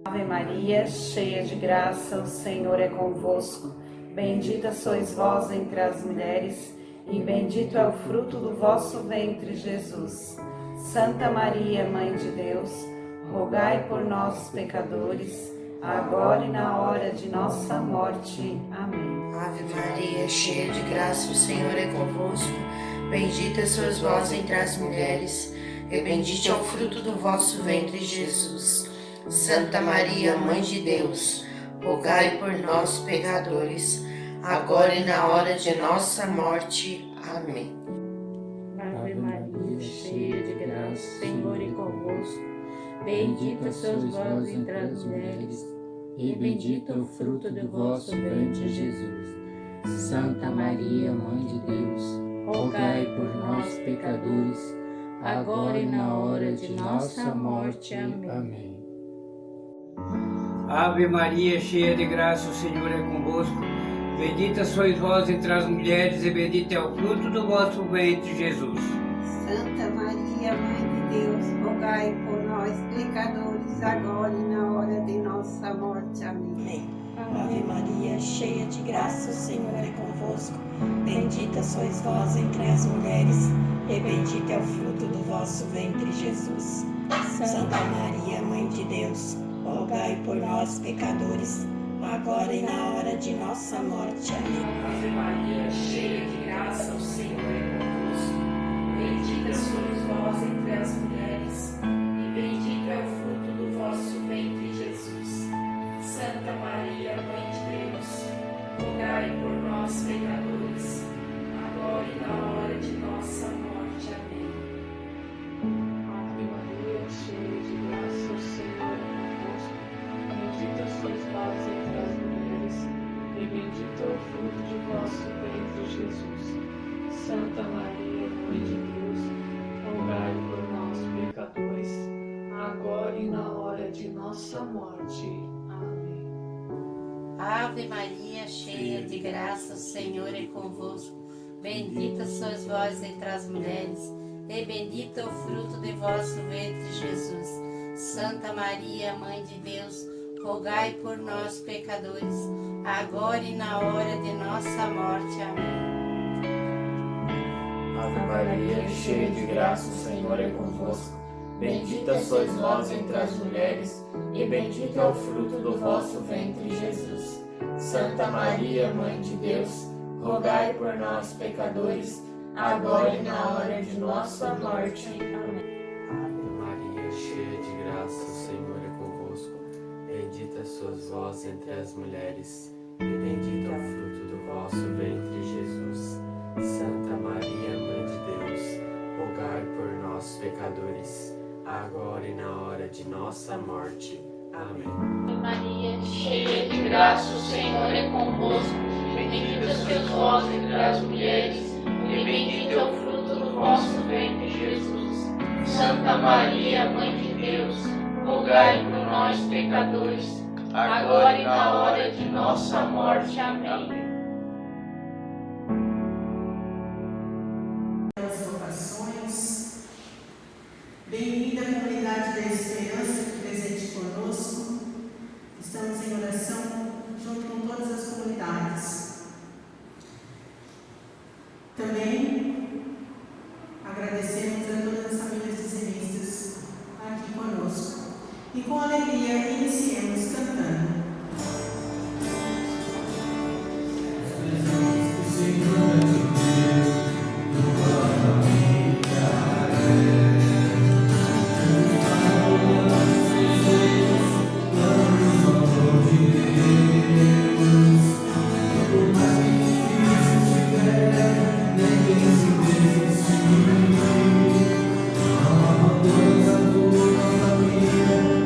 Ave Maria, cheia de graça, o Senhor é convosco. Bendita sois vós entre as mulheres, e bendito é o fruto do vosso ventre, Jesus. Santa Maria, Mãe de Deus, rogai por nós, pecadores, agora e na hora de nossa morte. Amém. Ave Maria, cheia de graça, o Senhor é convosco. Bendita sois vós entre as mulheres, e bendito é o fruto do vosso ventre, Jesus. Santa Maria, Mãe de Deus, rogai por nós, pecadores, agora e na hora de nossa morte. Amém. Ave Maria, cheia de graça, o Senhor é convosco. Bendita sois vós entre as mulheres, e bendito é o fruto do vosso ventre, Jesus. Santa Maria, Mãe de Deus, rogai por nós, pecadores, agora e na hora de nossa morte. Amém. Ave Maria, cheia de graça, o Senhor é convosco. Bendita sois vós entre as mulheres, e bendito é o fruto do vosso ventre, Jesus. Santa Maria, Mãe de Deus, rogai por nós, pecadores, agora e na hora de nossa morte. Amém. Ave Maria, cheia de graça, o Senhor é convosco. Bendita sois vós entre as mulheres, e bendito é o fruto do vosso ventre, Jesus. Santa Maria, Mãe de Deus, rogai por nós, pecadores, agora e na hora de nossa morte. Amém. Ave Maria, cheia de graça, o Senhor é convosco. Bendita sois vós entre as mulheres, e bendito é o fruto do vosso ventre, Jesus. Santa Maria, Mãe de Deus, rogai por nós, pecadores, agora e na hora de nossa morte. Amém. Ave Maria, cheia de graça, o Senhor é convosco. Bendita sois vós entre as mulheres, e bendito é o fruto de vosso ventre, Jesus. Santa Maria, Mãe de Deus, rogai por nós, pecadores, agora e na hora de nossa morte. Amém. Ave Maria, cheia de graça, o Senhor é convosco. Bendita sois vós entre as mulheres, e bendito é o fruto de vosso ventre, Jesus. Santa Maria, Mãe de Deus, rogai por nós, pecadores, agora e na hora de nossa morte. Amém. Ave Maria, cheia de graça, o Senhor é convosco. Bendita sois vós entre as mulheres, e bendito é o fruto do vosso ventre, Jesus. Santa Maria, Mãe de Deus, rogai por nós, pecadores, agora e na hora de nossa morte. Amém. Ave Maria, cheia de graça, o Senhor é convosco. Bendita sois vós entre as mulheres, e bendito é o fruto do vosso ventre, Jesus. Santa Maria, Mãe de Deus, rogai por nós, pecadores, agora e na hora de nossa morte. Amém. Ave Maria, cheia de graça, o Senhor é convosco. Bendita sois vós entre as mulheres, e bendito é o fruto do vosso ventre, Jesus. Santa Maria, Mãe de Deus, rogai por nós, pecadores, agora e na hora de nossa morte. Amém. Bem-vinda à comunidade da esperança que presente conosco. Estamos em oração junto com todas as comunidades. Também agradecemos a todas as famílias dizimistas aqui conosco. E com alegria iniciemos cantando.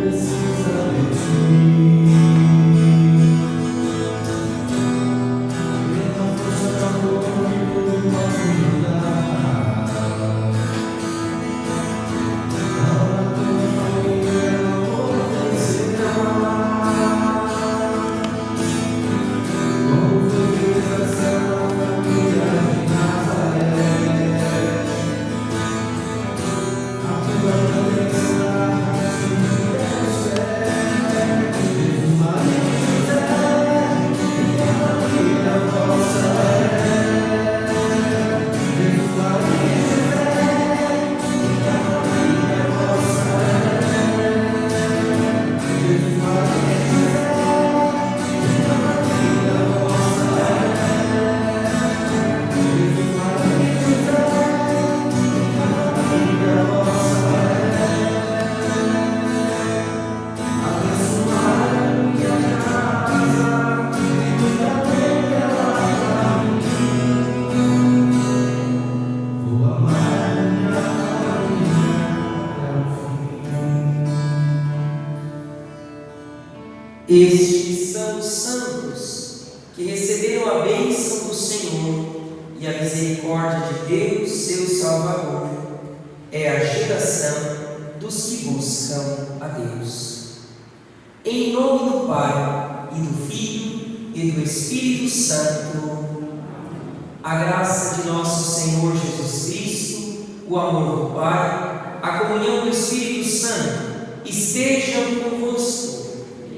Precisa de ti. Estes são os santos que receberam a bênção do Senhor e a misericórdia de Deus, seu Salvador. É a geração dos que buscam a Deus. Em nome do Pai, e do Filho, e do Espírito Santo, a graça de nosso Senhor Jesus Cristo, o amor do Pai, a comunhão do Espírito Santo, estejam convosco.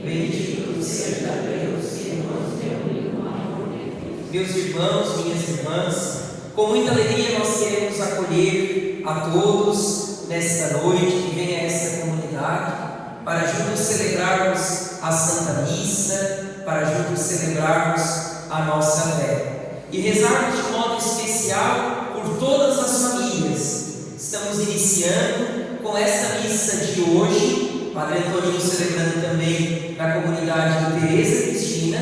Bendito seja Deus que nos reuniu no amor de Cristo. Meus irmãos, minhas irmãs, com muita alegria nós queremos acolher a todos nesta noite que vem a esta comunidade para juntos celebrarmos a Santa Missa, para juntos celebrarmos a nossa fé e rezarmos de modo especial por todas as famílias. Estamos iniciando com esta missa de hoje, Padre Antoninho celebrando também na comunidade de Teresa Cristina,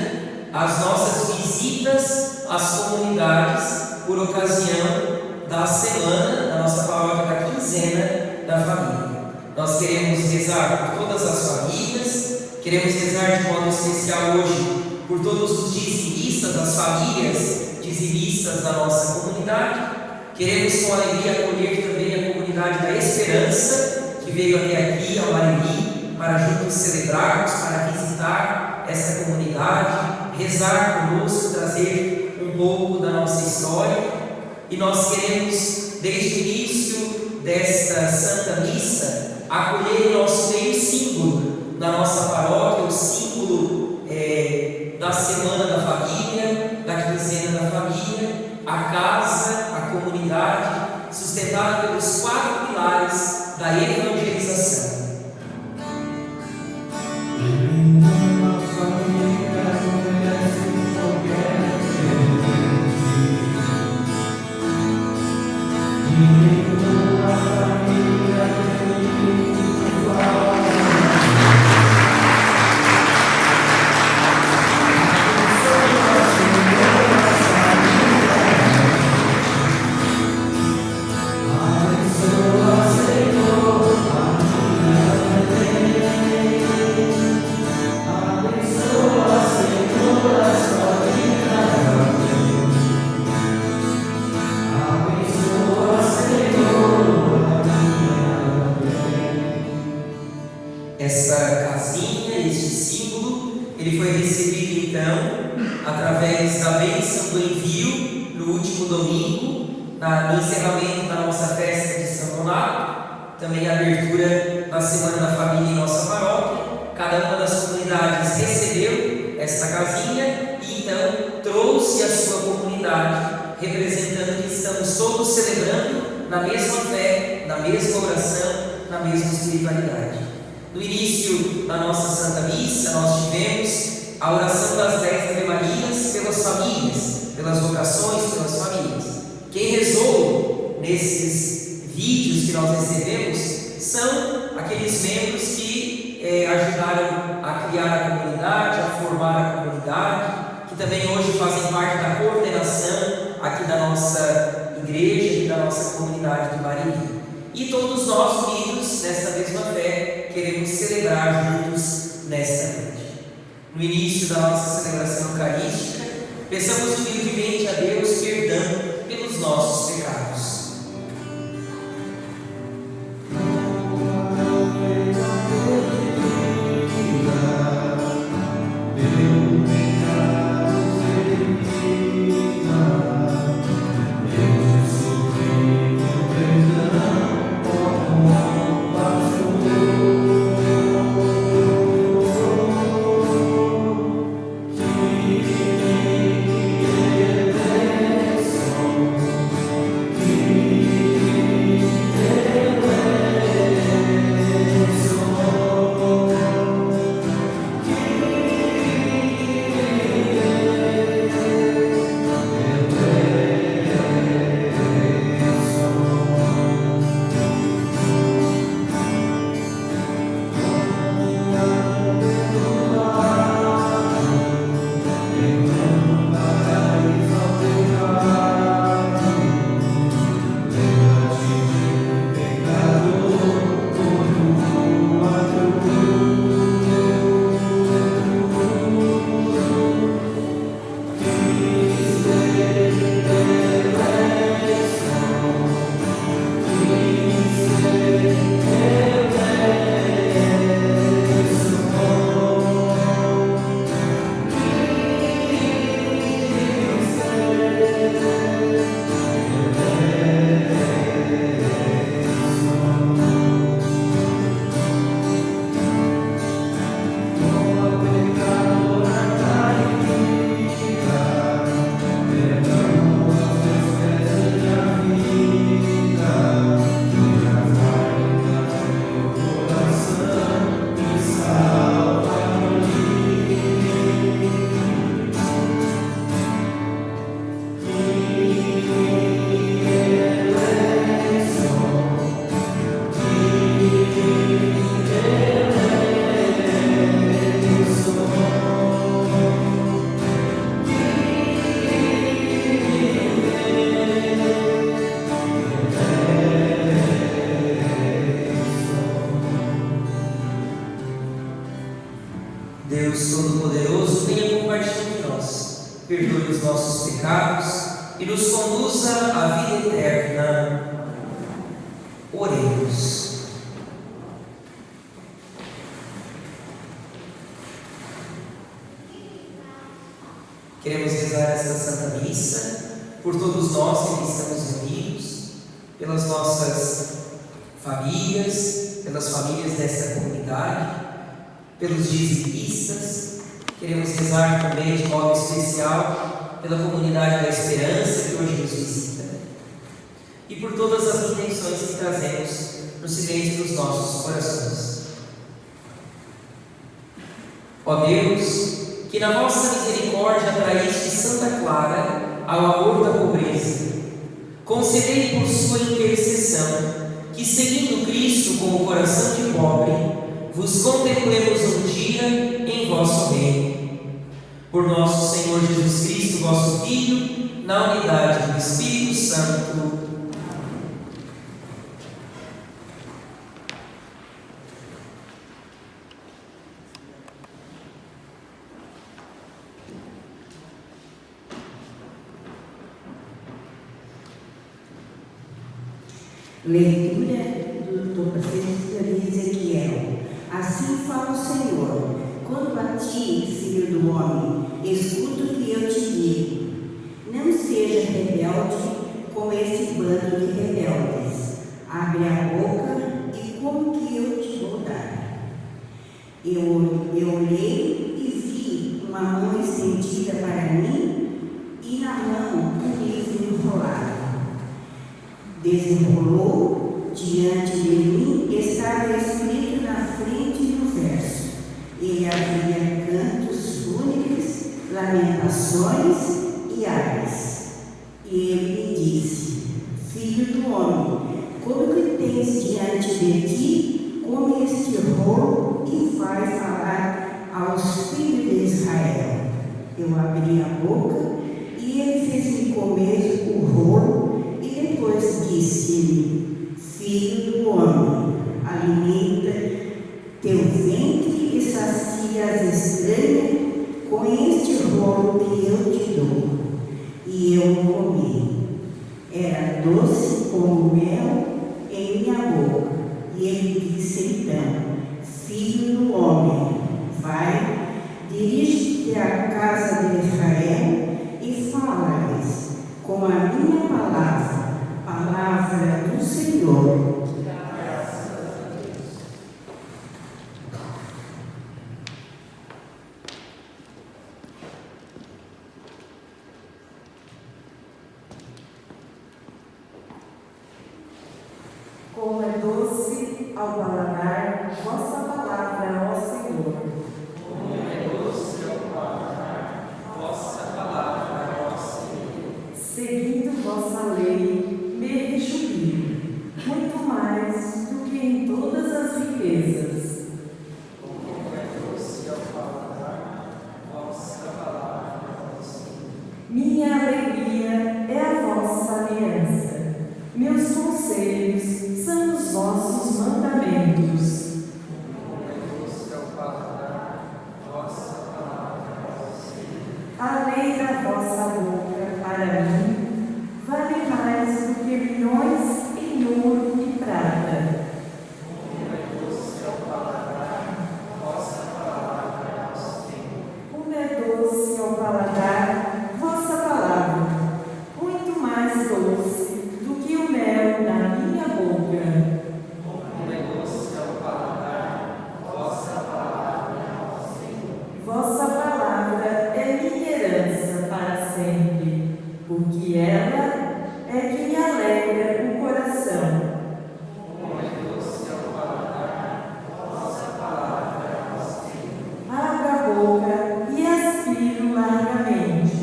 as nossas visitas às comunidades por ocasião da semana, da nossa paróquia, da quinzena da família. Nós queremos rezar por todas as famílias, queremos rezar de modo especial hoje por todos os dizimistas, as famílias dizimistas da nossa comunidade. Queremos com alegria acolher também a comunidade da Esperança, que veio até aqui, ao Marili, para juntos celebrarmos, para visitar essa comunidade, rezar conosco, trazer um pouco da nossa história. E nós queremos, desde o início desta Santa Missa, acolher o nosso meio símbolo da nossa paróquia, o símbolo da Semana da Família, da Quinzena da Família, a casa, a comunidade, sustentada pelos 4 pilares da evangelização. Essa casinha, este símbolo, ele foi recebido então através da bênção do envio no último domingo, no encerramento da nossa festa de São Donato, também a abertura da Semana da Família em nossa paróquia. Cada uma das comunidades recebeu esta casinha e então trouxe a sua comunidade, representando que estamos todos celebrando na mesma fé, na mesma oração, na mesma espiritualidade. No início da nossa Santa Missa, nós tivemos a oração das 10 Ave-Marias pelas famílias, pelas vocações, pelas famílias. Quem rezou nesses vídeos que nós recebemos são aqueles membros que ajudaram a criar a comunidade, a formar a comunidade, que também hoje fazem parte da coordenação aqui da nossa igreja e da nossa comunidade do Marili. E todos nós, unidos nesta mesma fé, queremos celebrar juntos nesta noite. No início da nossa celebração eucarística, peçamos humildemente a Deus perdão pelos nossos pecados. Que Deus Todo-Poderoso, venha compartilhar de nós, perdoe os nossos pecados e nos conduza à vida eterna. Oremos. Queremos rezar esta Santa Missa por todos nós que estamos reunidos, pelas nossas famílias, pelas famílias desta comunidade, pelos dizimistas. Queremos rezar também de modo especial pela comunidade da Esperança que hoje nos visita e por todas as intenções que trazemos no silêncio dos nossos corações. Ó Deus, que na vossa misericórdia atraíste Santa Clara ao amor da pobreza, concedei por sua intercessão que, seguindo Cristo com o coração de pobre, vos contemplemos um dia em vosso reino. Por nosso Senhor Jesus Cristo, vosso Filho, na unidade do Espírito Santo. Leitura do profeta de Ezequiel. Assim fala o Senhor: quanto a ti, filho do homem, escuta o que eu te digo. Não seja rebelde com esse bando de rebeldes. Abre a boca e como que eu te vou dar? Eu olhei e vi uma mão estendida para mim e na mão um livro enrolado. Desenrolou diante de mim, estava escrito na frente do verso. Ele havia cantos fúnebres, lamentações e ares. E ele me disse: filho do homem, como que tens diante de ti, come este rolo e vai falar aos filhos de Israel. Eu abri a boca e ele fez-me comer o rolo. E depois disse-me: filho do homem, alimenta teu ventre e sacia as estranhas com este rolo que eu te dou. E eu comi. Era doce como mel em minha boca. E ele disse então: filho do homem, vai, dirige-te à casa de Israel e fala-lhes com a minha palavra, palavra do Senhor. Como é doce ao paladar vossa palavra, ó Senhor. Como é doce ao paladar vossa palavra, ó Senhor. Seguindo vossa lei, me rejubilo, muito mais do que em todas as riquezas. Como é doce ao paladar vossa palavra, ó Senhor. Minha alegria é a vossa aliança. Meus conselhos são os vossos mandamentos. A lei da vossa boca, para mim, vale mais do que milhões em ouro e prata. Como é doce ao paladar vossa palavra, muito mais doce do que o mel na minha boca. Como é doce ao paladar vossa palavra, Senhor. Vossa palavra é minha herança para sempre, porque ela é que me alegra o coração. Como é doce ao paladar vossa palavra, Senhor. Abra a boca e aspiro largamente,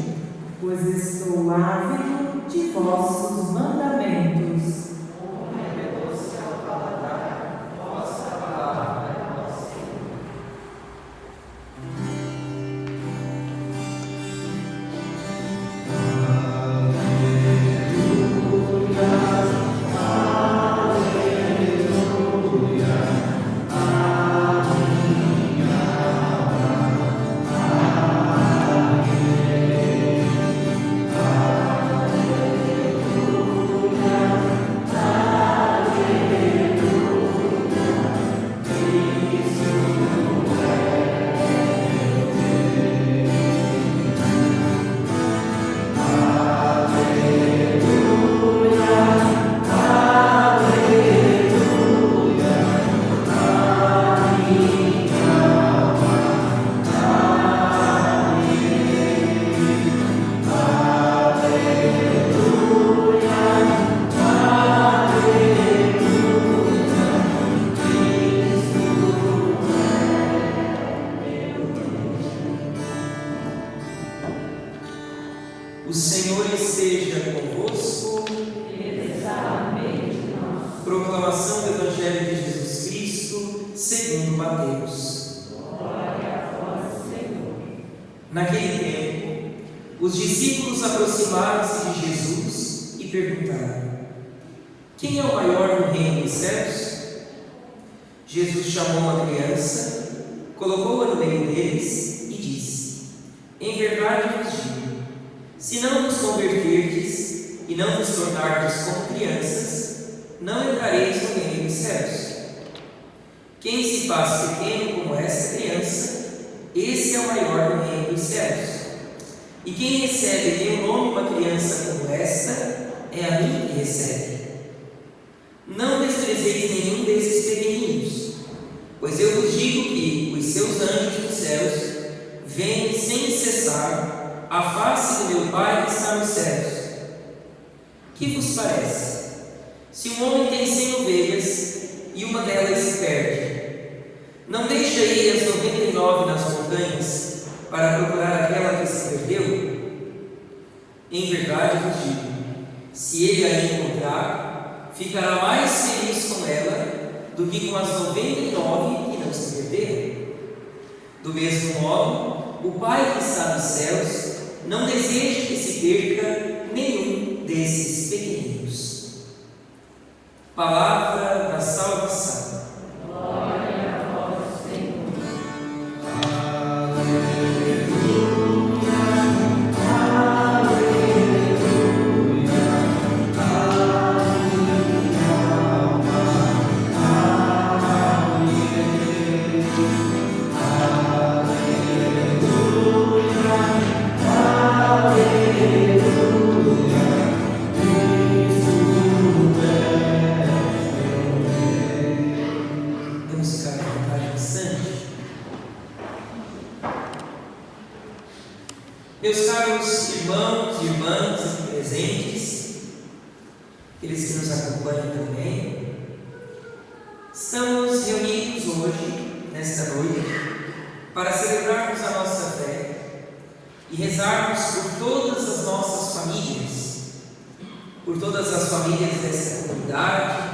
pois estou ávido de vossos mandamentos. Como é doce ao paladar vossa palavra, Senhor. Aleluia. O Senhor esteja convosco. Ele está no meio de nós. Proclamação do Evangelho de Jesus Cristo, segundo Mateus. Glória a vós, Senhor. Naquele tempo, os discípulos aproximaram-se de Jesus e perguntaram: quem é o maior no reino dos céus? Jesus chamou uma criança, colocou-a no meio deles e disse: em verdade vos digo, se não vos converterdes e não vos tornardes como crianças, não entrareis no reino dos céus. Quem se faz pequeno como esta criança, esse é o maior no reino dos céus. E quem recebe em meu nome uma criança como esta, é a mim que recebe. Não desprezeis nenhum desses pequeninos, pois eu vos digo que os seus anjos dos céus veem sem cessar a face do meu Pai que está nos céus. Que vos parece? Se um homem tem 100 ovelhas e uma delas se perde, não deixa ir as 99 nas montanhas para procurar aquela que se perdeu? Em verdade vos digo, se ele a encontrar, ficará mais feliz com ela do que com as 99 que não se perderam. Do mesmo modo, o Pai que está nos céus não deseja que se perca nenhum desses pequeninos. Palavra da salvação. Glória a vós, Senhor. Vamos ficar à vontade bastante. Meus caros irmãos e irmãs aqui presentes, aqueles que nos acompanham também, estamos reunidos hoje, nesta noite, para celebrarmos a nossa fé e rezarmos por todas as nossas famílias, por todas as famílias desta comunidade,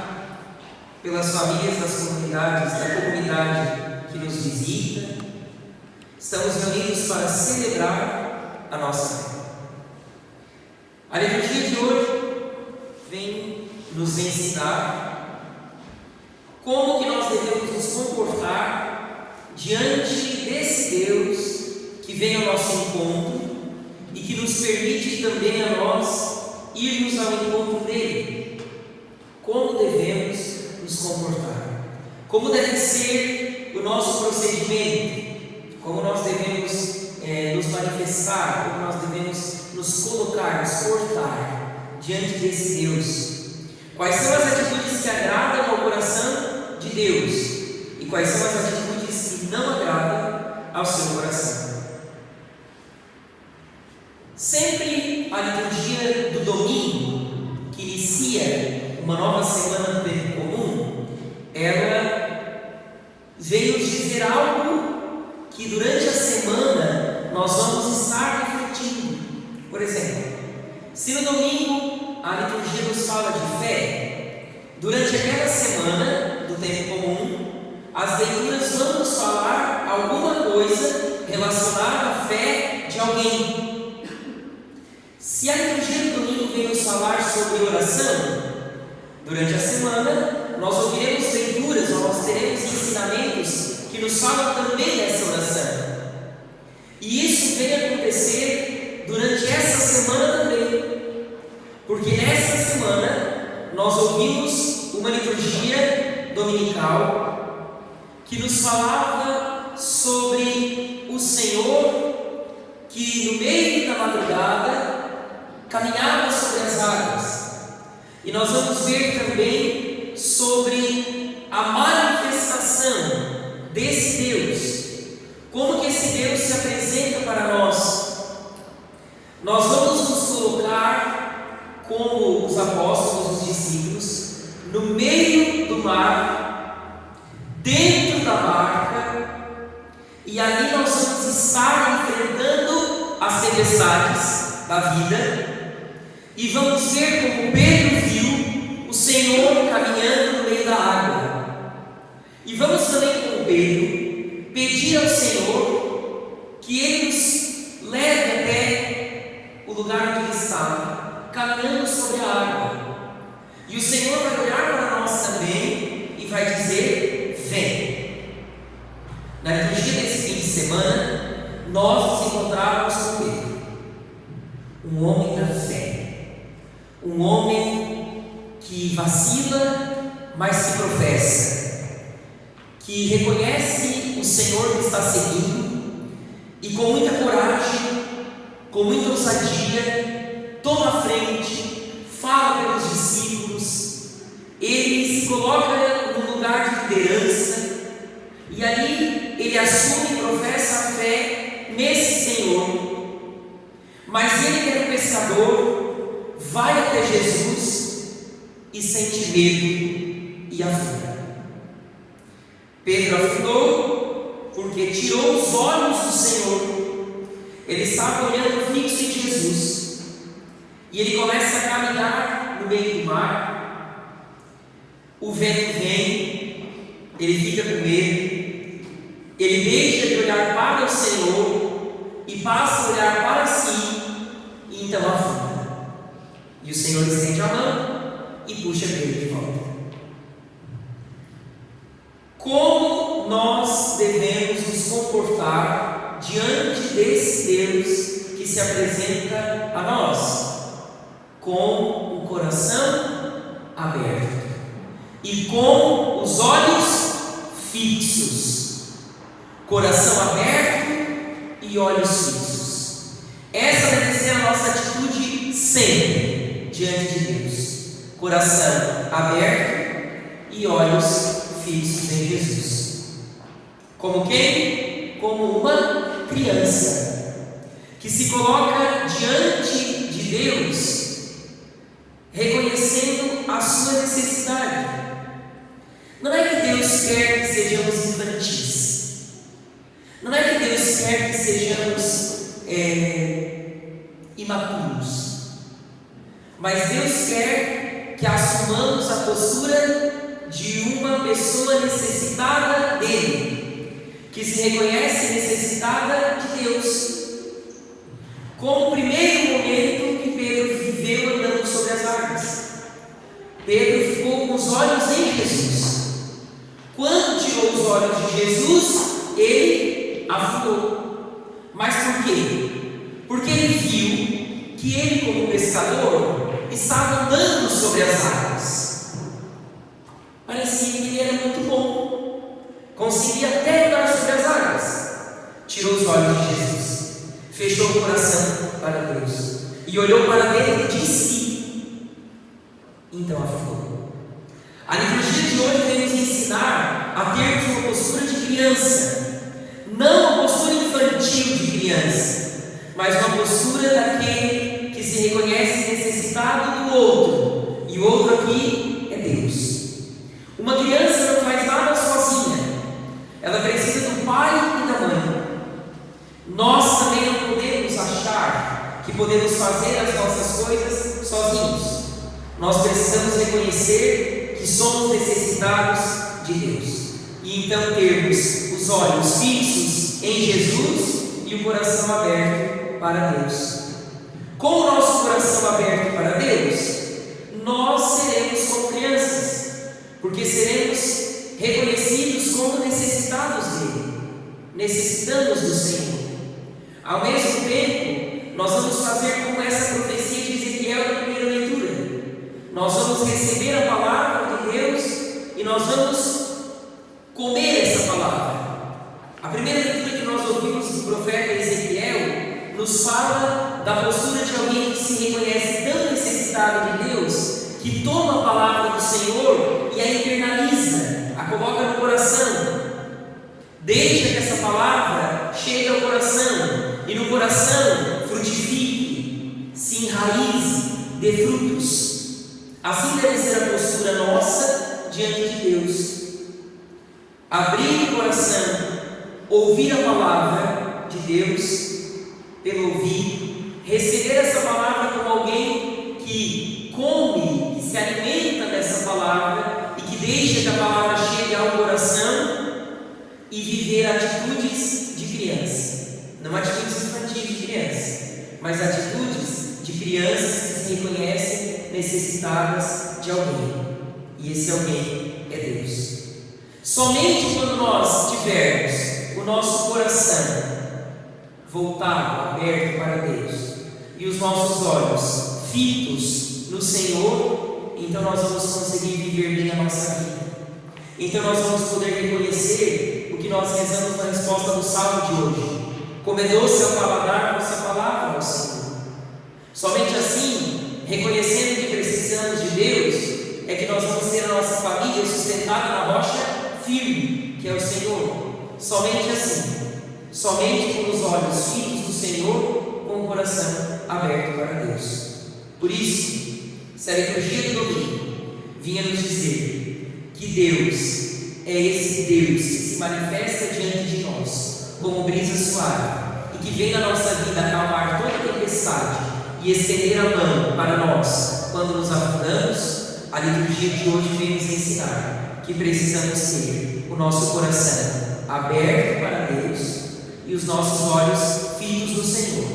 pelas famílias das comunidades, da comunidade que nos visita. Estamos reunidos para celebrar a nossa fé. A liturgia de hoje vem nos ensinar como que nós devemos nos comportar diante desse Deus que vem ao nosso encontro e que nos permite também a nós irmos ao encontro dele. Como devemos nos comportar? Como deve ser o nosso procedimento? Como nós devemos nos manifestar? Como nós devemos nos colocar, nos portar diante desse Deus? Quais são as atitudes que agradam ao coração de Deus? E quais são as atitudes que não agradam ao seu coração? Sempre a liturgia do domingo, que inicia uma nova semana do tempo comum, ela vem nos dizer algo que durante a semana nós vamos estar refletindo. Por exemplo, se no domingo a liturgia nos fala de fé, durante aquela semana do tempo comum, as leituras vão nos falar alguma coisa relacionada à fé de alguém. Se a liturgia do domingo vem nos falar sobre oração, durante a semana nós ouviremos leituras, ou nós teremos ensinamentos que nos falam também dessa oração. E isso vem acontecer durante essa semana também, porque nessa semana nós ouvimos uma liturgia dominical que nos falava sobre o Senhor que no meio da madrugada caminhava sobre as águas. E nós vamos ver também sobre a manifestação desse Deus, como que esse Deus se apresenta para nós. Nós vamos nos colocar como os apóstolos, os discípulos, no meio do mar, dentro da barca, e ali nós vamos estar enfrentando as tempestades. da vida e vamos ver como Pedro viu o Senhor caminhando no meio da água. E vamos também, como Pedro, pedir ao Senhor que Ele nos leve até o lugar onde Ele estava, caminhando sobre a água. E o Senhor vai olhar para nós também e vai dizer: vem. Na liturgia desse fim de semana, nós nos encontramos com Pedro, um homem da fé, um homem que vacila, mas que professa, que reconhece o Senhor que está seguindo e com muita coragem, com muita ousadia, toma a frente, fala pelos discípulos, ele se coloca num lugar de liderança e ali ele assume e professa a fé nesse Senhor. Mas ele, que era um pescador, vai até Jesus e sente medo e afunda. Pedro afundou porque tirou os olhos do Senhor. Ele estava olhando fixo em Jesus e ele começa a caminhar no meio do mar. O vento vem, ele fica com medo, ele deixa de olhar para o Senhor e passa a olhar para si e então afunda. E o Senhor estende a mão e puxa Pedro de volta. Como nós devemos nos comportar diante desse Deus que se apresenta a nós? Com o coração aberto e com os olhos fixos. Coração aberto e olhos fixos. Essa deve ser a nossa atitude sempre diante de Deus. Coração aberto e olhos fixos em Jesus. Como quem? Como uma criança que se coloca diante de Deus, reconhecendo a sua necessidade. Não é que Deus quer que sejamos infantis. Não é que Deus quer que sejamos imaturos. Mas Deus quer que assumamos a postura de uma pessoa necessitada dele, que se reconhece necessitada de Deus. Como o primeiro momento que Pedro viveu andando sobre as águas, Pedro ficou com os olhos em Jesus. Quando tirou os olhos de Jesus, ele afundou. Mas por quê? Porque ele viu que ele, como pescador, estava andando sobre as águas. Parecia que ele era muito bom, conseguia até andar sobre as águas. Tirou os olhos de Jesus, fechou o coração para Deus e olhou para dentro de si. Então afundou. A liturgia de hoje vem nos ensinar a termos uma postura de criança, não uma postura infantil de criança, mas uma postura daquele que se reconhece necessitado do outro, e o outro aqui é Deus. Uma criança não faz nada sozinha, ela precisa do pai e da mãe. Nós também não podemos achar que podemos fazer as nossas coisas sozinhos. Nós precisamos reconhecer que somos necessitados de Deus e então termos os olhos fixos em Jesus e o coração aberto para Deus. Com o nosso coração aberto para Deus, nós seremos como crianças, porque seremos reconhecidos como necessitados dele, necessitamos do Senhor. Ao mesmo tempo, nós vamos fazer como essa profecia de Ezequiel na primeira leitura. Nós vamos receber a palavra de Deus e nós vamos comer essa palavra. A primeira leitura que nós ouvimos do profeta Ezequiel nos fala da postura de alguém que se reconhece tão necessitado de Deus, que toma a palavra do Senhor e a internaliza, a coloca no coração. Deixa que essa palavra chegue ao coração e no coração frutifique, se enraize, dê frutos. Assim deve ser a postura nossa diante de Deus. Abrir o coração, ouvir a palavra de Deus pelo ouvido, receber essa palavra como alguém que come, que se alimenta dessa palavra e que deixa que a palavra chegue ao coração e viver atitudes de criança. Não atitudes infantis de criança, mas atitudes de crianças que se reconhecem necessitadas de alguém. E esse alguém é Deus. Somente quando nós tivermos o nosso coração voltado, aberto para Deus, e os nossos olhos fitos no Senhor, então nós vamos conseguir viver bem a nossa vida. Então nós vamos poder reconhecer o que nós rezamos na resposta do salmo de hoje. Como é doce ao paladar vossa palavra, ó Senhor. Somente assim, reconhecendo que precisamos de Deus, é que nós vamos ter a nossa família sustentada na rocha firme, que é o Senhor. Somente assim, somente com os olhos fitos no Senhor, com o coração aberto para Deus. Por isso, se a liturgia do domingo vinha nos dizer que Deus é esse Deus que se manifesta diante de nós como brisa suave e que vem na nossa vida acalmar toda tempestade e estender a mão para nós quando nos afundamos, a liturgia de hoje vem nos ensinar que precisamos ter o nosso coração aberto para Deus e os nossos olhos fitos no Senhor.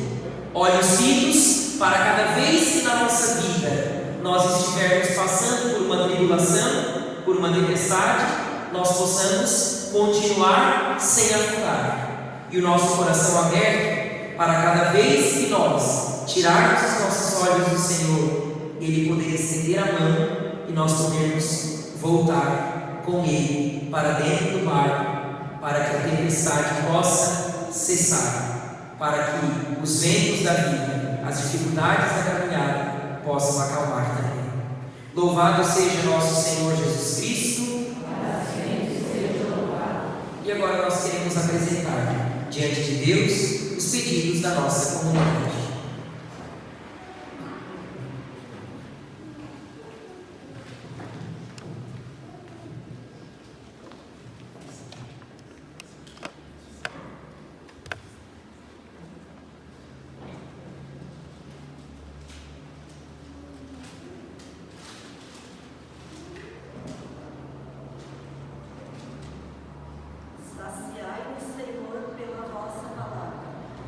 Olhos fitos para cada vez que na nossa vida nós estivermos passando por uma tribulação, por uma tempestade, nós possamos continuar sem afundar. E o nosso coração aberto para cada vez que nós tirarmos os nossos olhos do Senhor, Ele poder estender a mão e nós podermos voltar com Ele para dentro do barco, para que a tempestade possa cessar, para que os ventos da vida, as dificuldades da caminhada possam acalmar também. Louvado seja nosso Senhor Jesus Cristo. E agora nós queremos apresentar diante de Deus os pedidos da nossa comunidade.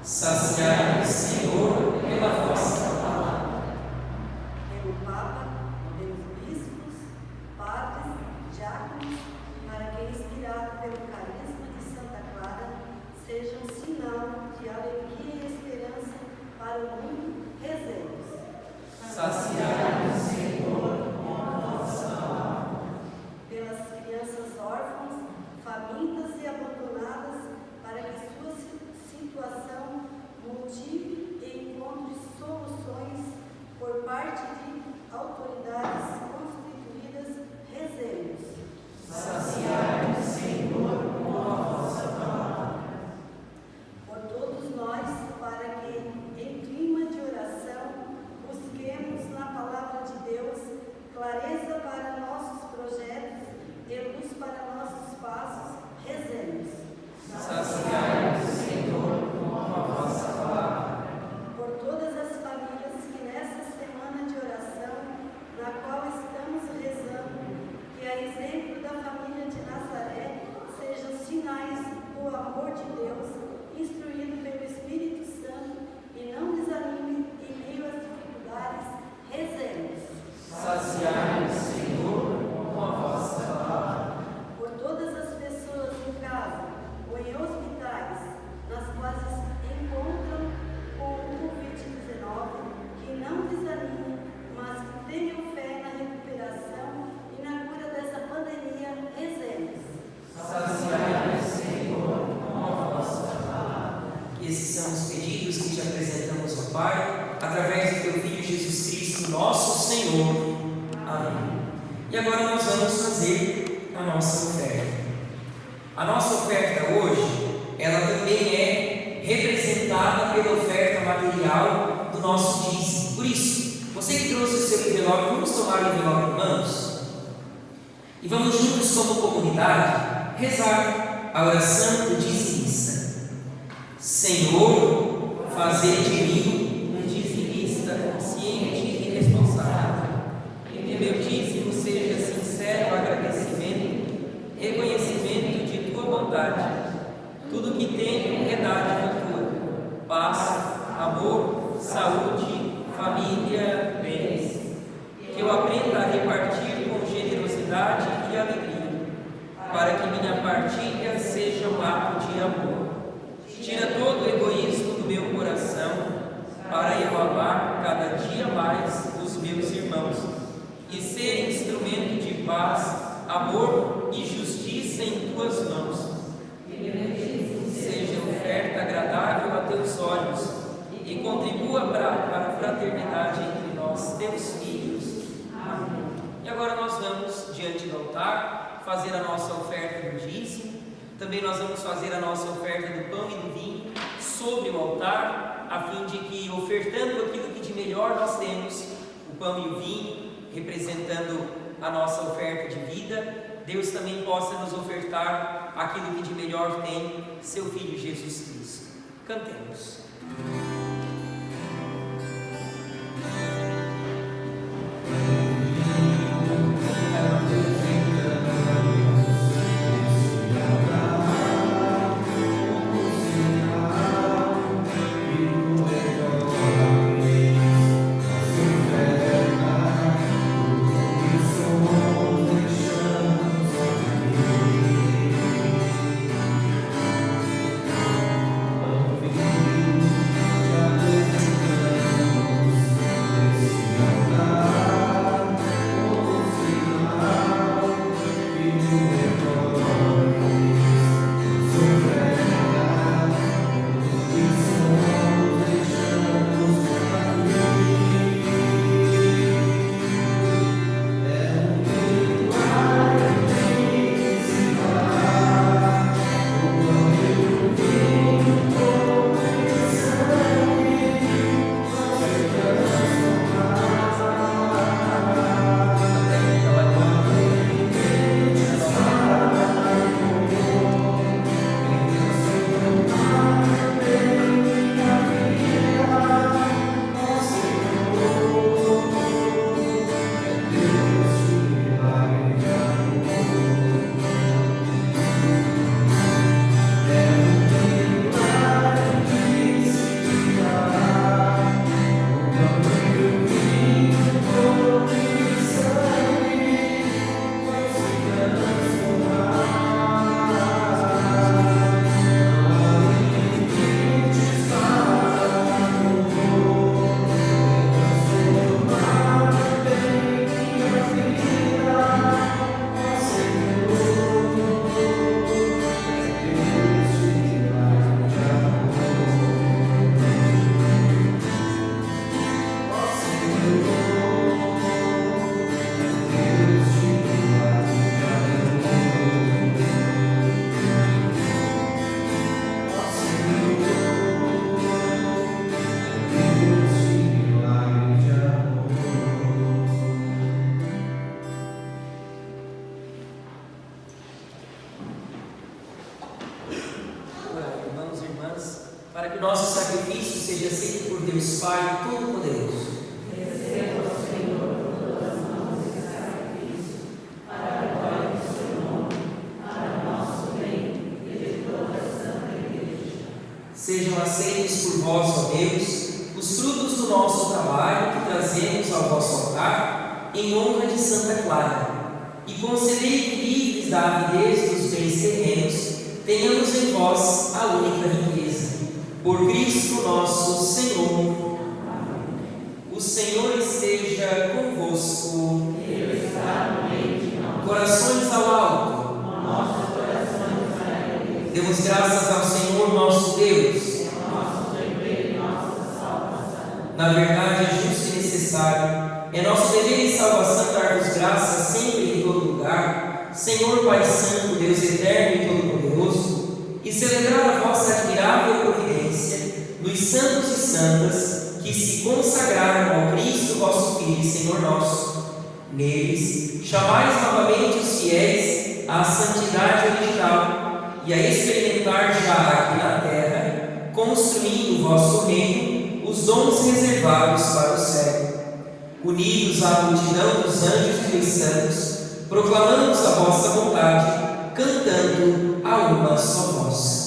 Saciai-nos, Senhor, pela vossa palavra. Pelo Papa, pelos bispos, padres, diáconos, para que, inspirado pelo carisma de Santa Clara, seja um sinal de alegria e esperança para o mundo. Rezemos. Saciai-nos, Senhor, pela vossa palavra. Pelas crianças órfãs, famintas e abandonadas, para que sua situação motive e encontre soluções por parte de autoridades constituídas. Rezemos. Saciai-nos, Senhor, com a vossa palavra. Por todos nós, para que, em clima de oração, busquemos na palavra de Deus clareza para nossos projetos e luz para nossos passos. Rezemos. Saciai-nos, Senhor, com a vossa palavra. Por todas as famílias que nesta semana de oração, na qual estamos rezando, que a exemplo da família de Nazaré, sejam sinais do amor de Deus, instruído pelo Espírito Santo, e não desanime em meio às dificuldades. Rezemos. Saciai-nos, Senhor, com a vossa palavra. Por todas as pessoas em casa ou em hospitais, nas quais encontram com o Covid-19, que não desanimem, mas que tenham fé na recuperação e na cura dessa pandemia. Rezemos. Saciai-nos, Senhor, com a vossa palavra. Esses são os pedidos que te apresentamos, ó Pai, através do teu Filho Jesus Cristo, nosso Senhor. Amém. E agora nós vamos fazer a nossa oferta. A nossa oferta hoje, ela também é representada pela oferta material do nosso dízimo. Por isso, você que trouxe o seu envelope, vamos tomar o envelope em mãos e vamos juntos como comunidade rezar a oração do dizimista. Senhor, fazei de mim um despesa consciente e responsável. Que meu dízimo seja sincero agradecimento, reconhecimento de tua bondade. Tudo que tenho é dádiva tua. Paz, amor, saúde, família, bens. Que eu aprenda a repartir com generosidade e alegria, para que minha partilha seja um ato de amor. Tira todo o egoísmo do meu coração, para eu amar cada dia mais os meus irmãos e ser instrumento de paz, amor e justiça em tuas mãos. Seja oferta agradável a teus olhos e contribua para a fraternidade entre nós, teus filhos. Amém. E agora nós vamos diante do altar fazer a nossa oferta do dízimo. Também nós vamos fazer a nossa oferta do pão e do vinho sobre o altar, a fim de que, ofertando aquilo que de melhor nós temos, o pão e o vinho, representando a nossa oferta de vida, Deus também possa nos ofertar aquilo que de melhor tem, seu Filho Jesus Cristo. Cantemos. Para que nosso sacrifício seja aceito por Deus Pai Todo-Poderoso. Receba, Senhor, todas as mãos esse sacrifício, para a glória do seu nome, para o nosso bem e de toda a Santa Igreja. Sejam aceitos por vós, ó Deus, os frutos do nosso trabalho que trazemos ao vosso altar, em honra de Santa Clara, e concedei que, livres da avidez dos bens terrenos, tenhamos em vós a única riqueza. Por Cristo nosso Senhor. O Senhor esteja convosco. Ele está no meio de nós. Corações ao alto. Nossos corações a Ele. Demos graças ao Senhor nosso Deus. É o nosso dever e nossa salvação. Na verdade é justo e necessário. É nosso dever e salvação dar-vos graças sempre e em todo lugar, Senhor Pai Santo, Deus eterno e todo-poderoso, e celebrar a vossa admirável providência dos santos e santas que se consagraram ao Cristo vosso Filho e Senhor nosso. Neles, chamais novamente os fiéis à santidade original e a experimentar já aqui na terra, construindo o vosso reino, os dons reservados para o céu. Unidos à multidão dos anjos e dos santos, proclamamos a vossa vontade, cantando a uma só voz.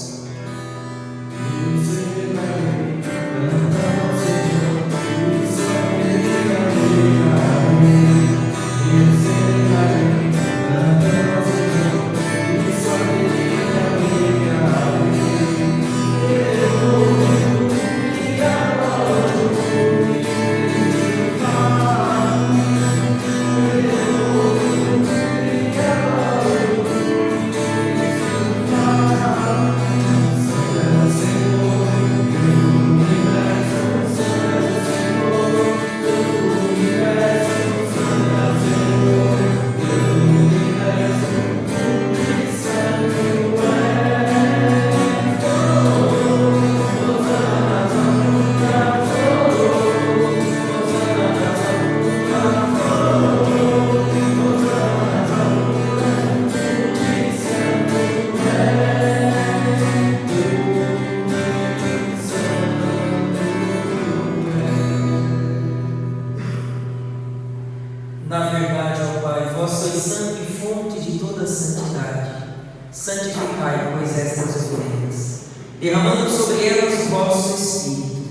Na verdade, ó Pai, vós sois santo e fonte de toda santidade. Santificai, pois, estas oferendas, derramando sobre elas o vosso Espírito,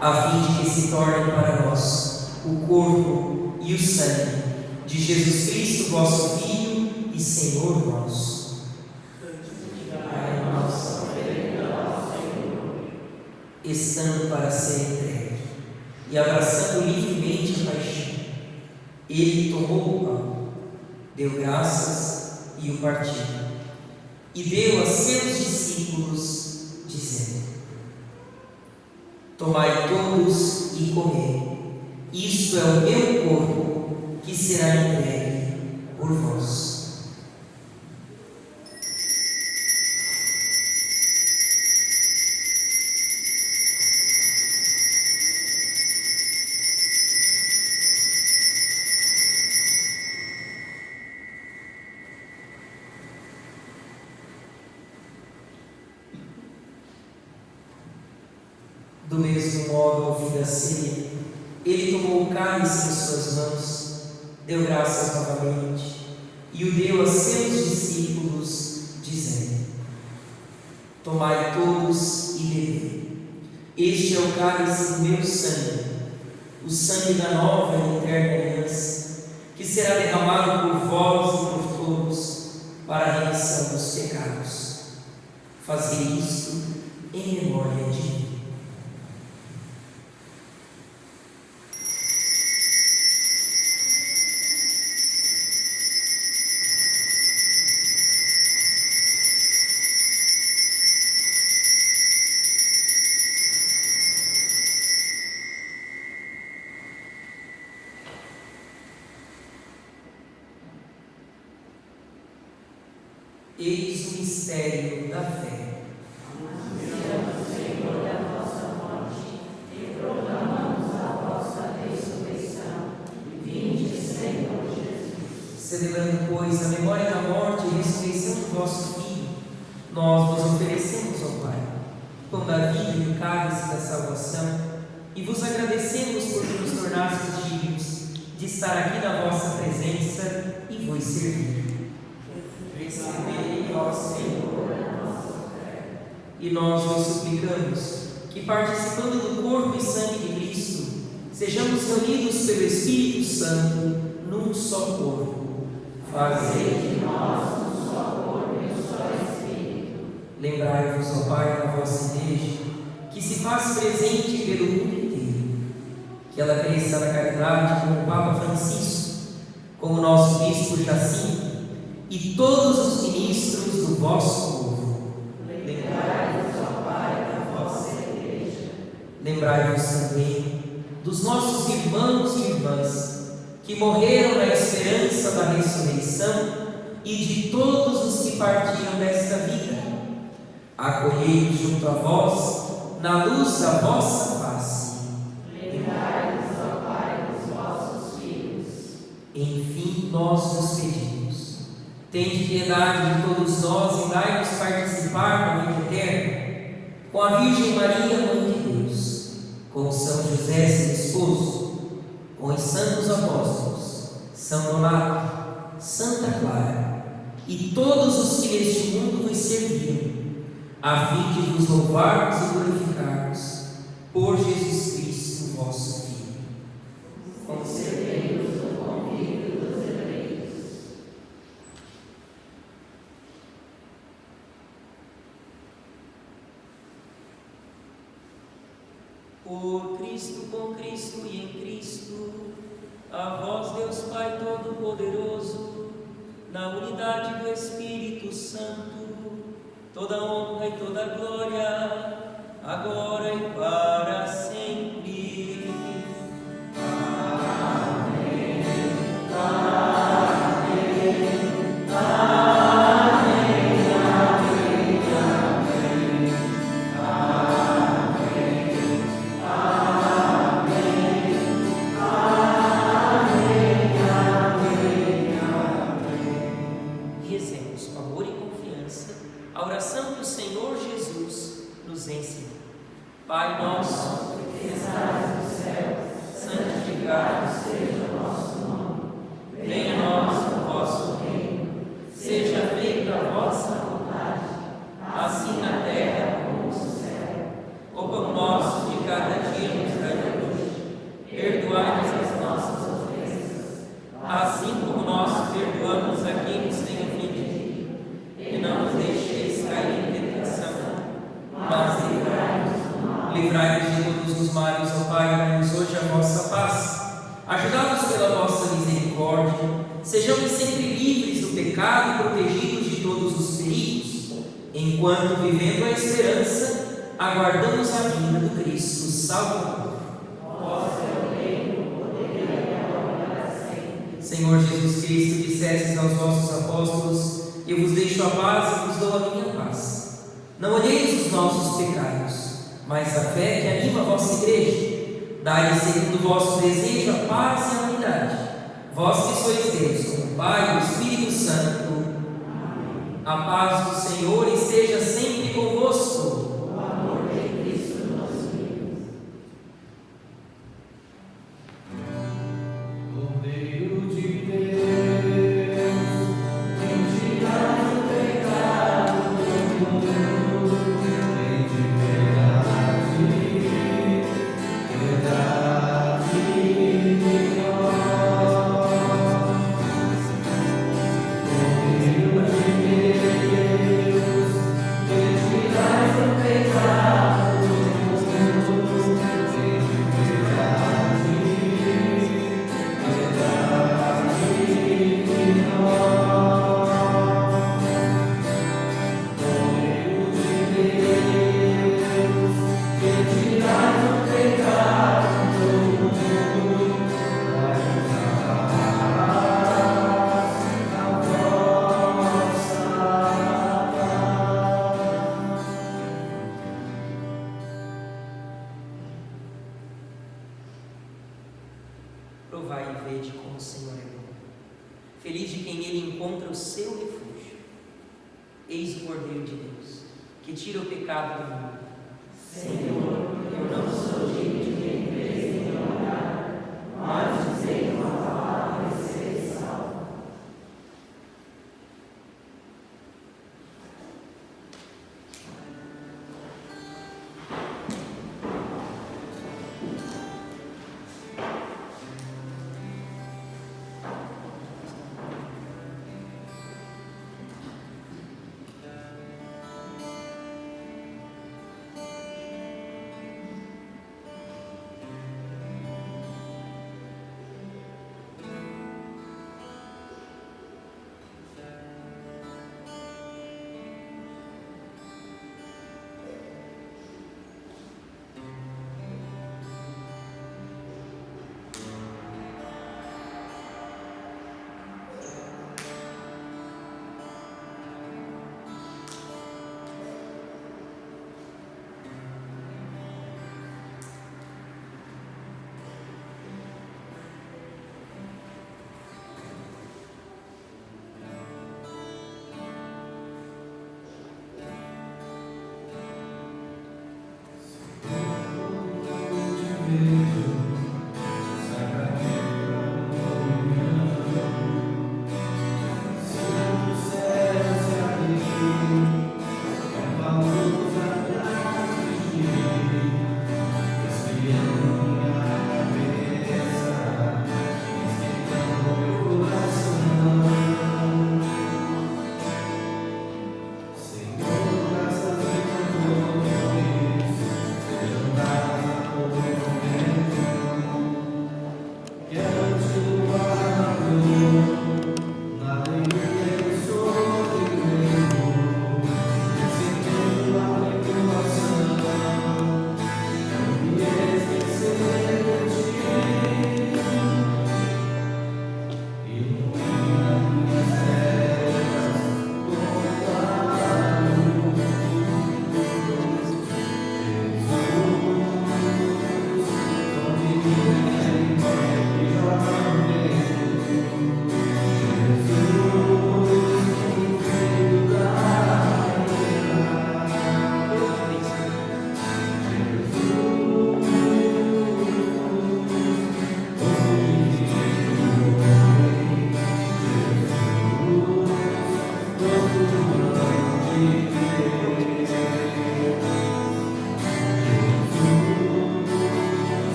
a fim de que se tornem para nós o corpo e o sangue de Jesus Cristo, vosso Filho e Senhor nosso. Santificai a nossa oferenda ao Senhor, estando para ser entregue e abraçando livremente a paixão. Ele tomou o pão, deu graças e o partiu, e deu a seus discípulos, dizendo: Tomai todos e comei, isto é o meu corpo, que será entregue por vós. Do mesmo modo, ao fim da ceia, ele tomou o cálice em suas mãos, deu graças novamente e o deu a seus discípulos, dizendo: Tomai todos e bebei. Este é o cálice do meu sangue, o sangue da nova e eterna aliança, que será derramado por vós e por todos para a remissão dos pecados. Fazei isto em memória de mim. Eis o mistério da fé. Anunciamos, Senhor, a vossa morte e proclamamos a vossa ressurreição. Vinde, Senhor Jesus. Celebrando, pois, a memória da morte e ressurreição do vosso Filho, nós vos oferecemos, ó Pai, o pão da vida e o cálice da salvação, e vos agradecemos por nos tornastes dignos de estar aqui na vossa presença e vos servir. Recebei, ó Senhor, a nossa oferta. E nós vos suplicamos que, participando do corpo e sangue de Cristo, sejamos reunidos pelo Espírito Santo num só corpo. Fazei de nós um só corpo e um só Espírito. Lembrai-vos, ó Pai, da vossa Igreja, que se faz presente pelo mundo inteiro, que ela cresça na caridade como o Papa Francisco, como o nosso Bispo Jacinto, e todos os ministros do vosso povo. Lembrai-vos, ó Pai, da vossa Igreja. Lembrai-vos também dos nossos irmãos e irmãs que morreram na esperança da ressurreição e de todos os que partiram desta vida. Acolhei-os junto a vós na luz da vossa face. Lembrai-vos, ó Pai, dos vossos filhos. Enfim, nós vos pedimos: tende piedade de todos nós e dai-nos participar da vida eterna com a Virgem Maria, Mãe de Deus, com São José, seu esposo, com os santos apóstolos, São Donato, Santa Clara e todos os que neste mundo vos serviram, a fim de vos louvarmos e glorificarmos por Jesus Cristo, vosso Filho. Concedei-nos o convívio dos eleitos. Por Cristo, com Cristo e em Cristo, a vós, Deus Pai Todo-Poderoso, na unidade do Espírito Santo, toda honra e toda glória, agora e para sempre. Amém. Amém. Amém. Amém. Rezemos com amor e confiança a oração que o Senhor Jesus nos ensinou. Pai nosso, que estás no céu, santificado seja o vosso nome. Venha a nós o vosso reino. Seja feita a vossa vontade, assim na terra como no céu. O pão nosso de cada dia nos dai hoje. Perdoai-nos as nossas ofensas, assim como nós perdoamos a quem nos tem ofendido. E não nos deixeis cair em tentação, mas livrai-nos de todos os males, ó Pai, dai-nos hoje a vossa paz. Ajudados pela vossa misericórdia, sejamos sempre livres do pecado e protegidos de todos os perigos, enquanto, vivendo a esperança, aguardamos a vinda do Cristo Salvador. Senhor Jesus Cristo, dissestes aos vossos apóstolos: eu vos deixo a paz e vos dou a minha paz. Não olheis os nossos pecados, mas a fé que anima a vossa igreja. Dai-lhe segundo o vosso desejo a paz e a unidade. Vós que sois Deus, como o Pai e o Espírito Santo. A paz do Senhor esteja sempre convosco. O amor de Cristo nos vive. Cordeiro de Deus, quem tirai o pecado do mundo, tem de verdade em nós. Cordeiro de Deus, quem tirai o pecado do mundo, tem de verdade em nós. Cordeiro de Deus, quem tirai o pecado do mundo, dai-nos a paz, a vossa paz. Provai e vede como o Senhor é bom. Feliz de quem ele encontra o seu refúgio. Eis o Cordeiro de Deus, que tira o pecado do mundo. Senhor, eu não sou digno de que entreis em meu lugar, mas dizei uma palavra e serei salvo. Senhor,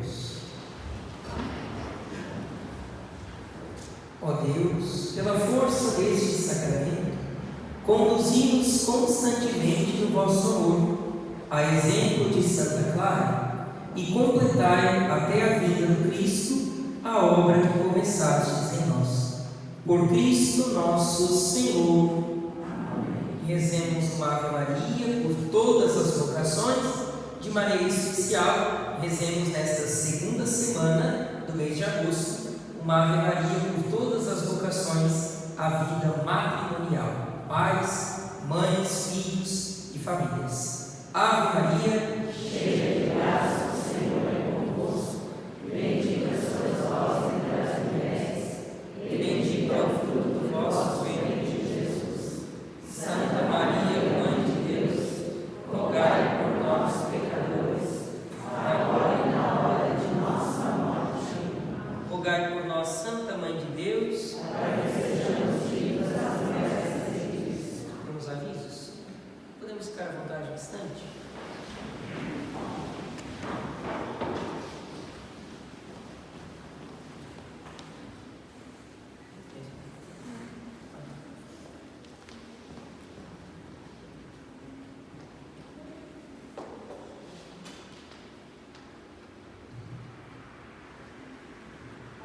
Oremos. Ó Deus, pela força deste sacramento, conduzi-nos constantemente no vosso amor, a exemplo de Santa Clara, e completai até a vinda do Cristo a obra que começastes em nós. Por Cristo nosso Senhor. Rezemos uma Ave Maria por todas as vocações. De maneira especial, rezemos nesta segunda semana do mês de agosto uma Ave Maria por todas as vocações à vida matrimonial, pais, mães, filhos e famílias. Ave Maria, cheia de graça, o Senhor é convosco. Bendita sois vós entre as mulheres, e bendito é o fruto do vosso ventre, Jesus. Santa Maria, Mãe de Deus, rogai por nós, pecadores, agora e na hora de nossa morte. rogai por nós, Santa Mãe de Deus, para que sejamos dignos das promessas de Cristo. temos avisos? Podemos ficar à vontade um instante?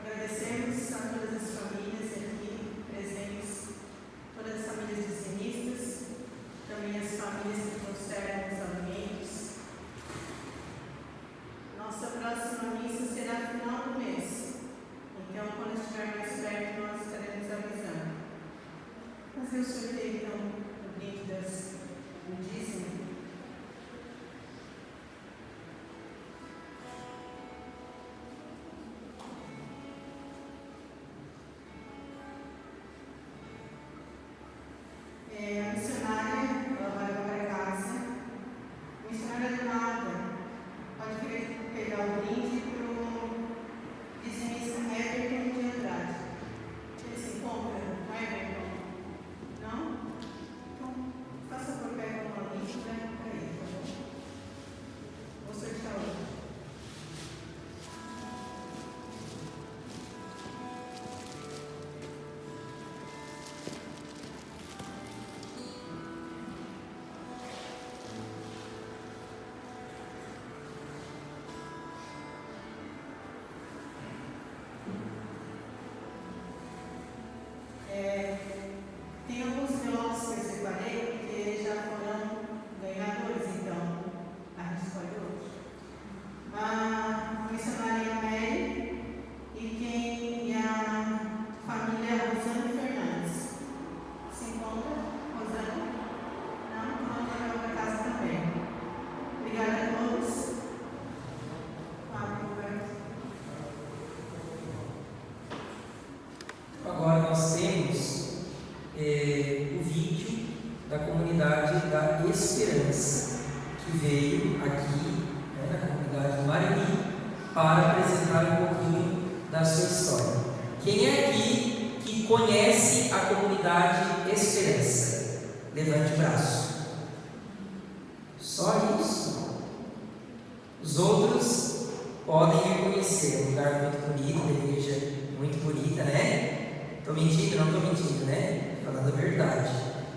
Agradecemos a todas as famílias aqui presentes, todas as famílias dizimistas, também as famílias que trouxeram os alimentos. Nossa próxima missa será no final do mês, então quando estiver mais perto nós estaremos avisando. Fazer o sorteio então do brinde do dízimo. A missionária, ela vai para casa. A missionária do nada pode querer pegar o brinde para o dizimista Everton de Andrade. Ele se encontra, não é, Everton? Não? Então, faça por pega uma lista e leva para ele, tá bom? Vou sortear hoje. Tem alguns envelopes que eu separei que já foram ganhadores, então a gente escolhe outro. A missionária Mary e a família Rosana Fernandes. Se encontra? Rosana? Não? Então ela vai para casa também. Obrigada a todos. Agora nós temos o vídeo da comunidade da Esperança, que veio aqui na comunidade do Mariri para apresentar um pouquinho da sua história. Quem é aqui que conhece a comunidade Esperança? Levante o braço. Só isso. Os outros podem reconhecer. É um lugar muito bonito, uma igreja muito bonita, né? Estou mentindo? Não estou mentindo, né? Falando a verdade.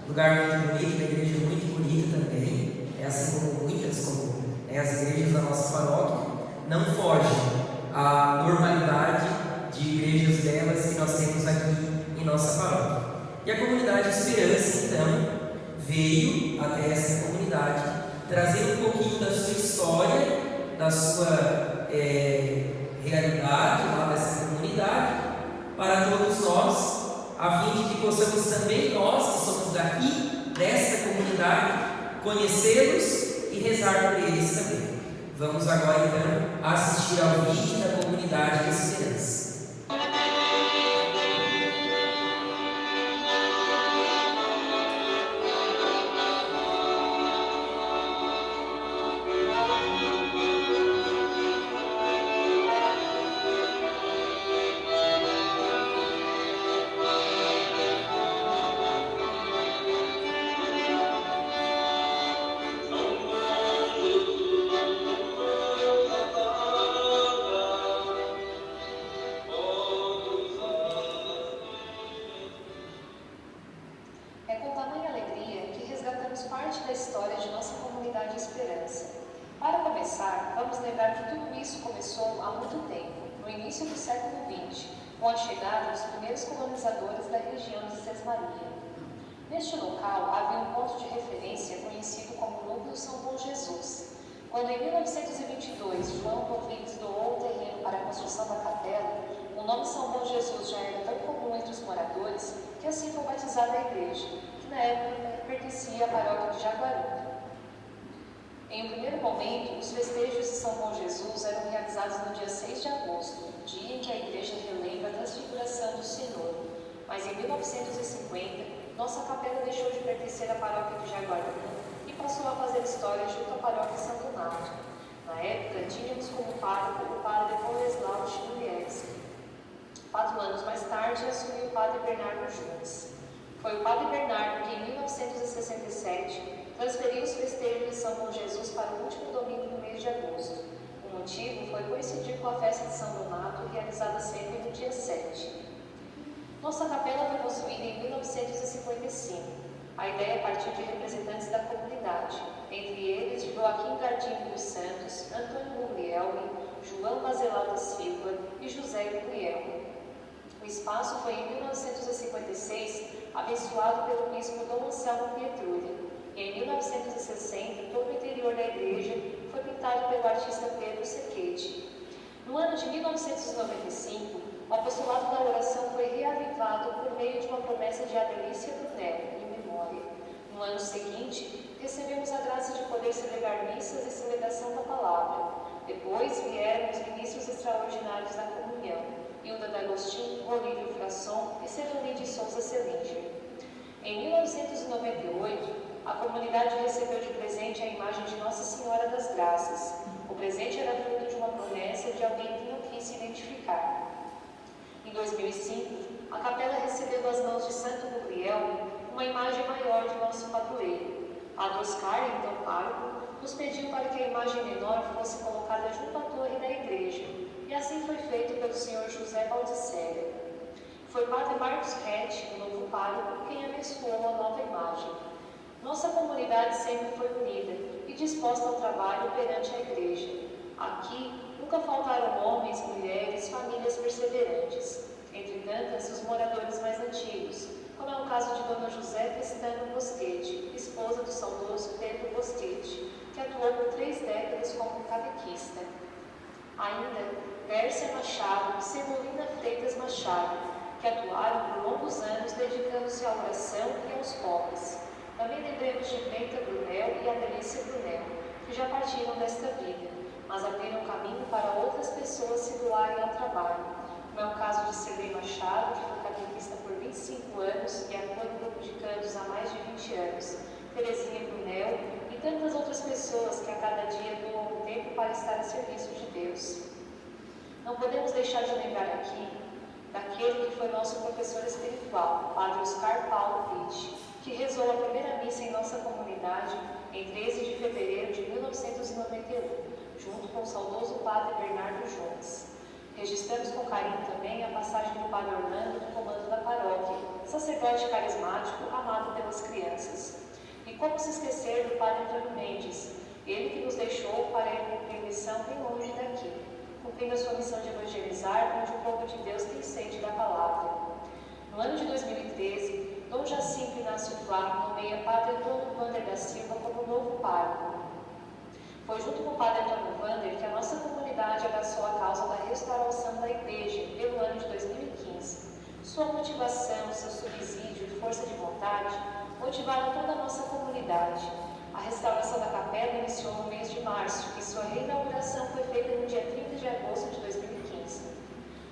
Lugar muito bonito, uma igreja muito bonita também. É assim como muitas, como as igrejas da nossa paróquia, não fogem à normalidade de igrejas delas que nós temos aqui em nossa paróquia. E a comunidade Esperança, então, veio até essa comunidade trazer um pouquinho da sua história, da sua realidade lá dessa comunidade, para todos nós, a fim de que possamos também nós, que somos daqui, desta comunidade, conhecê-los e rezar por eles também. Vamos agora então assistir ao vídeo da comunidade Esperança. Oh com a chegada dos primeiros colonizadores da região de Sesmaria. Neste local havia um ponto de referência conhecido como Núcleo São Bom Jesus. Quando em 1922 João Rodrigues doou o terreno para a construção da capela, o nome São Bom Jesus já era tão comum entre os moradores que assim foi batizada a igreja, que na época pertencia à paróquia de Jaguaruna. Em um primeiro momento, os festejos de São Bom Jesus eram realizados no dia 6 de agosto, dia em que a igreja relembra a transfiguração do Senhor. Mas em 1950, nossa capela deixou de pertencer à paróquia de Jaguaruna e passou a fazer história junto à paróquia São Donato. Na época, tínhamos como pároco o padre Boleslau Chmielewski. 4 anos mais tarde, assumiu o padre Bernardo Juntes. Foi o padre Bernardo que, em 1967, transferiu os festejos de São Bom Jesus para o último domingo do mês de agosto. O motivo foi coincidir com a festa de São Donato, realizada sempre no dia 7. Nossa capela foi construída em 1955. A ideia partiu de representantes da comunidade, entre eles Joaquim Gardini dos Santos, Antônio Guglielmi, João Bacelar da Silva e José Guglielmi. O espaço foi em 1956 abençoado pelo bispo Dom Anselmo Pietrulha, e em 1960 todo o interior da igreja foi pintado pelo artista Pedro Secchetti. No ano de 1995, o apostolado da oração foi reavivado por meio de uma promessa de Adelícia Brunello, em memória. No ano seguinte, recebemos a graça de poder celebrar missas e celebração da palavra. Depois vieram os ministros extraordinários da comunhão, Hilda D'Agostinho, Bolívio Frasson e Seroni de Souza Selinger. Em 1998, a comunidade recebeu de presente a imagem de Nossa Senhora das Graças. O presente era fruto de uma promessa de alguém que não quis se identificar. Em 2005, a capela recebeu das mãos de Santo Gabriel uma imagem maior de nosso padroeiro. A Oscar, então pároco, nos pediu para que a imagem menor fosse colocada junto à torre da igreja, e assim foi feito pelo Sr. José Baldisseri. Foi o padre Marcos Rett, o novo pároco, quem abençoou a nova imagem. Nossa comunidade sempre foi unida e disposta ao trabalho perante a igreja. Aqui nunca faltaram homens, mulheres, famílias perseverantes. Entre tantas, os moradores mais antigos, como é o caso de Dona José Pestano Boschetti, esposa do saudoso Pedro Boschetti, que atuou por 3 décadas como catequista. Ainda Pérsia Machado e Cebolina Freitas Machado, que atuaram por longos anos dedicando-se à oração e aos pobres. Também lembremos de Brenta Brunel e Adelícia Brunel, que já partiram desta vida, mas abriram caminho para outras pessoas se doarem ao trabalho, como é o caso de Celei Machado, que foi catequista por 25 anos e atua no grupo de cantos há mais de 20 anos, Terezinha Brunel e tantas outras pessoas que a cada dia doam o tempo para estar a serviço de Deus. Não podemos deixar de lembrar aqui daquele que foi nosso professor espiritual, Padre Oscar Paulo Pitt, que rezou a primeira missa em nossa comunidade em 13 de fevereiro de 1991, junto com o saudoso Padre Bernardo Juntes. Registramos com carinho também a passagem do Padre Orlando no comando da paróquia, sacerdote carismático amado pelas crianças. E como se esquecer do Padre Antônio Mendes, ele que nos deixou para ir cumprir missão bem longe daqui, cumprindo a sua missão de evangelizar, onde o povo de Deus tem sede da palavra. No ano de 2013, Dom Jacinto Inácio Flávio nomeia Padre Antônio Wander da Silva como novo pároco. Foi junto com o Padre Antônio Wander que a nossa comunidade abraçou a causa da restauração da igreja pelo ano de 2015. Sua motivação, seu subsídio e força de vontade motivaram toda a nossa comunidade. A restauração da capela iniciou no mês de março e sua reinauguração foi feita no dia 30 de agosto de 2015.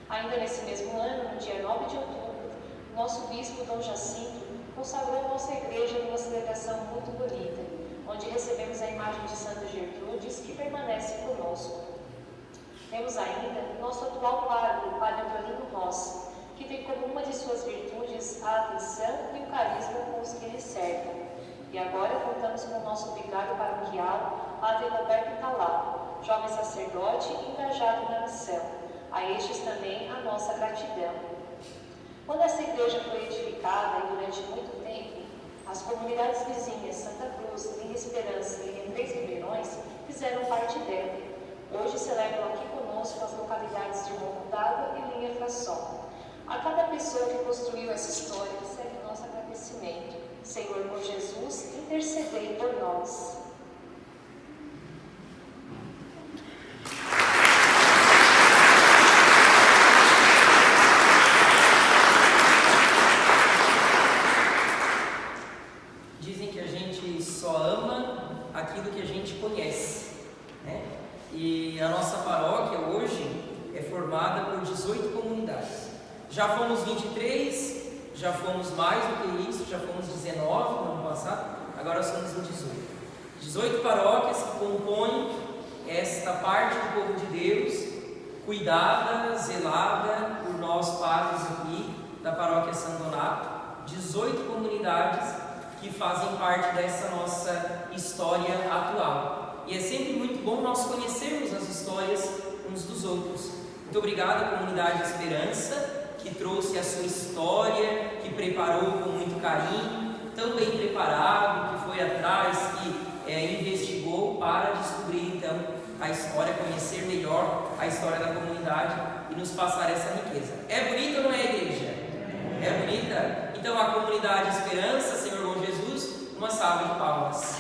Ainda nesse mesmo ano, no dia 9 de outubro, nosso bispo Dom Jacinto consagrou nossa igreja numa celebração muito bonita, onde recebemos a imagem de Santa Gertrudes, que permanece conosco. Temos ainda nosso atual pároco, o Padre Antonino Rossi, que tem como uma de suas virtudes a atenção e o carisma com os que lhe cercam. E agora contamos com o nosso vigário paroquial, Padre Roberto Talá, jovem sacerdote engajado na missão. A estes também a nossa gratidão. Quando essa igreja foi edificada e durante muito tempo, as comunidades vizinhas Santa Cruz, Linha Esperança e Linha Três Ribeirões fizeram parte dela. Hoje celebram aqui conosco as localidades de Morro d'Água e Linha Frasson. pessoa que construiu essa história, recebe o nosso agradecimento. Senhor, por Jesus, intercedei por nós. Dizem que a gente só ama aquilo que a gente conhece, né? E a nossa paróquia hoje é formada por 18 comunidades. Já fomos 23, já fomos mais do que isso, já fomos 19 no ano passado, agora somos em 18. 18 paróquias que compõem esta parte do povo de Deus, cuidada, zelada por nós padres aqui da paróquia São Donato. 18 comunidades que fazem parte dessa nossa história atual. E é sempre muito bom nós conhecermos as histórias uns dos outros. Muito obrigado à Comunidade Esperança, que trouxe a sua história, que preparou com muito carinho, tão bem preparado, que foi atrás, que investigou para descobrir então a história, conhecer melhor a história da comunidade e nos passar essa riqueza. É bonita ou não é, igreja? É bonita? Então a Comunidade Esperança, Senhor Bom Jesus, uma salva de palmas.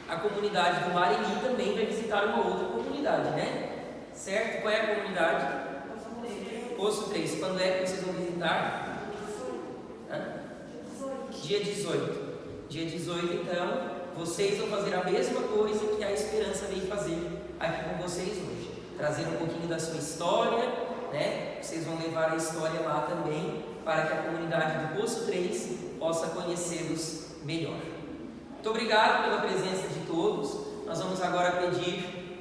A comunidade do Marili também vai visitar uma outra comunidade, né? Certo? Qual é a comunidade? Poço 3. Quando é que vocês vão visitar? Dia 18. Dia 18, então, vocês vão fazer a mesma coisa que a Esperança veio fazer aqui com vocês hoje. Trazer um pouquinho da sua história, né? Vocês vão levar a história lá também, para que a comunidade do Poço 3 possa conhecê-los melhor. Muito obrigado pela presença de todos. Nós vamos agora pedir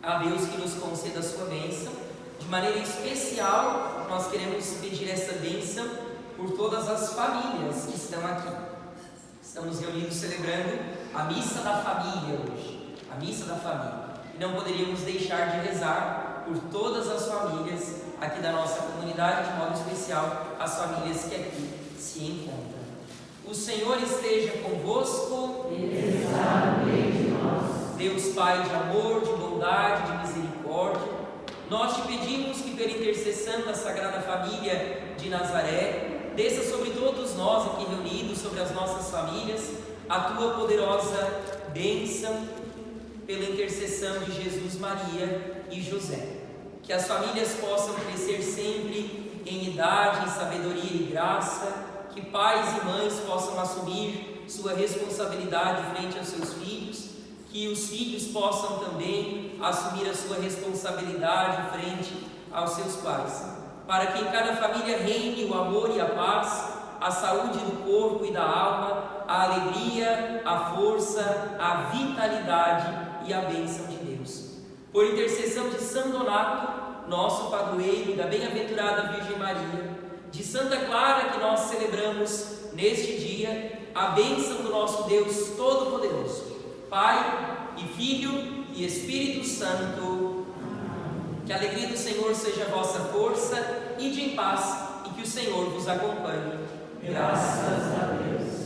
a Deus que nos conceda a sua bênção. De maneira especial, nós queremos pedir essa bênção por todas as famílias que estão aqui. Estamos reunidos celebrando a Missa da Família hoje. A Missa da Família. E não poderíamos deixar de rezar por todas as famílias aqui da nossa comunidade, de modo especial as famílias que aqui se encontram. O Senhor esteja convosco. Ele está no meio de nós. Deus Pai de amor, de bondade, de misericórdia, nós te pedimos que pela intercessão da Sagrada Família de Nazaré, desça sobre todos nós aqui reunidos, sobre as nossas famílias, a tua poderosa bênção pela intercessão de Jesus, Maria e José. Que as famílias possam crescer sempre em idade, em sabedoria e graça, que pais e mães possam assumir sua responsabilidade frente aos seus filhos, que os filhos possam também assumir a sua responsabilidade frente aos seus pais, para que em cada família reine o amor e a paz, a saúde do corpo e da alma, a alegria, a força, a vitalidade e a bênção de Deus. Por intercessão de São Donato, nosso padroeiro, e da bem-aventurada Virgem Maria, de Santa Clara, que nós celebramos neste dia, a bênção do nosso Deus Todo-Poderoso, Pai e Filho e Espírito Santo. Que a alegria do Senhor seja a vossa força, ide em paz e que o Senhor vos acompanhe. Graças a Deus.